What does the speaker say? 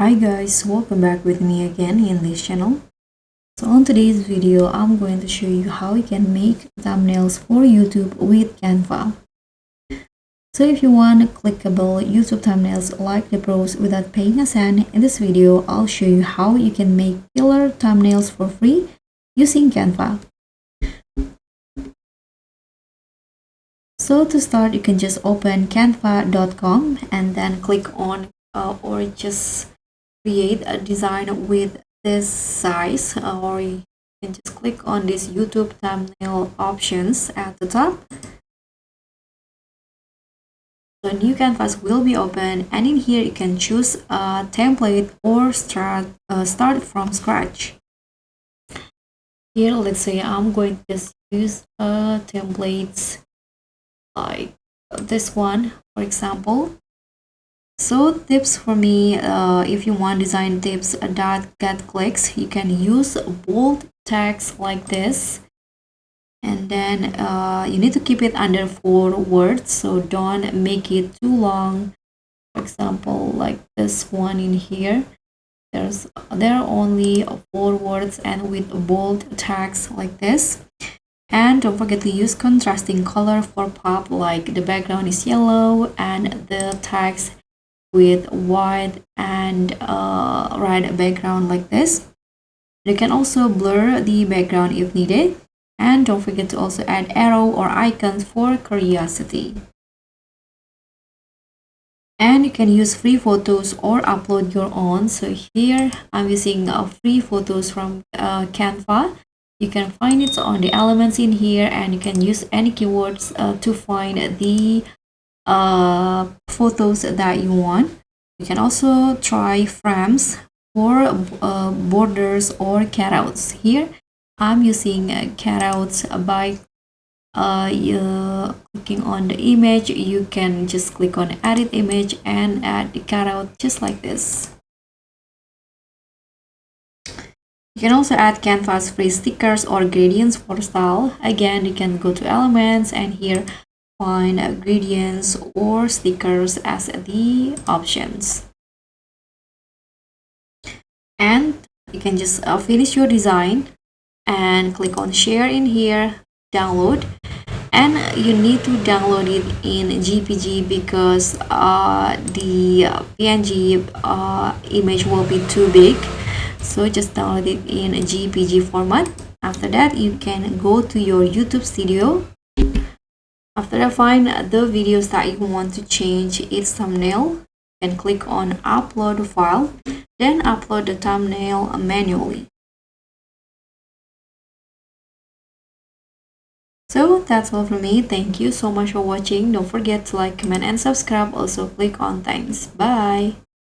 Hi guys, welcome back with me again in this channel. So on today's video, I'm going to show you how you can make thumbnails for YouTube with Canva. So if you want clickable YouTube thumbnails like the pros without paying a cent, in this video, I'll show you how you can make killer thumbnails for free using Canva. So to start, you can just open canva.com and then click on or just create a design with this size, or you can just click on this YouTube thumbnail options at the top. So new canvas will be open, and in here you can choose a template or start from scratch. Here, let's say I'm going to just use templates like this one, for example. So tips for me, if you want design tips that get clicks, you can use bold text like this, and then you need to keep it under 4 words, so don't make it too long. For example, like this one in here, there are only 4 words and with bold text like this. And don't forget to use contrasting color for pop, like the background is yellow and the text with white and red background like this. You can also blur the background if needed, and don't forget to also add arrow or icons for curiosity. And you can use free photos or upload your own. So here I'm using free photos from Canva. You can find it on the elements in here, and you can use any keywords to find the photos that you want. You can also try frames for borders or cutouts. Here I'm using cutouts by clicking on the image. You can just click on edit image and add the cutout just like this. You can also add Canva's free stickers or gradients for style. Again, you can go to elements and here find gradients or stickers as the options. And you can just finish your design and click on share in here, download, and you need to download it in GPG because the PNG image will be too big. So just download it in a GPG format. After that, you can go to your YouTube studio. After that, find the videos that you want to change its thumbnail, and click on upload file, then upload the thumbnail manually. So that's all from me. Thank you so much for watching. Don't forget to like, comment, and subscribe. Also click on thanks. Bye.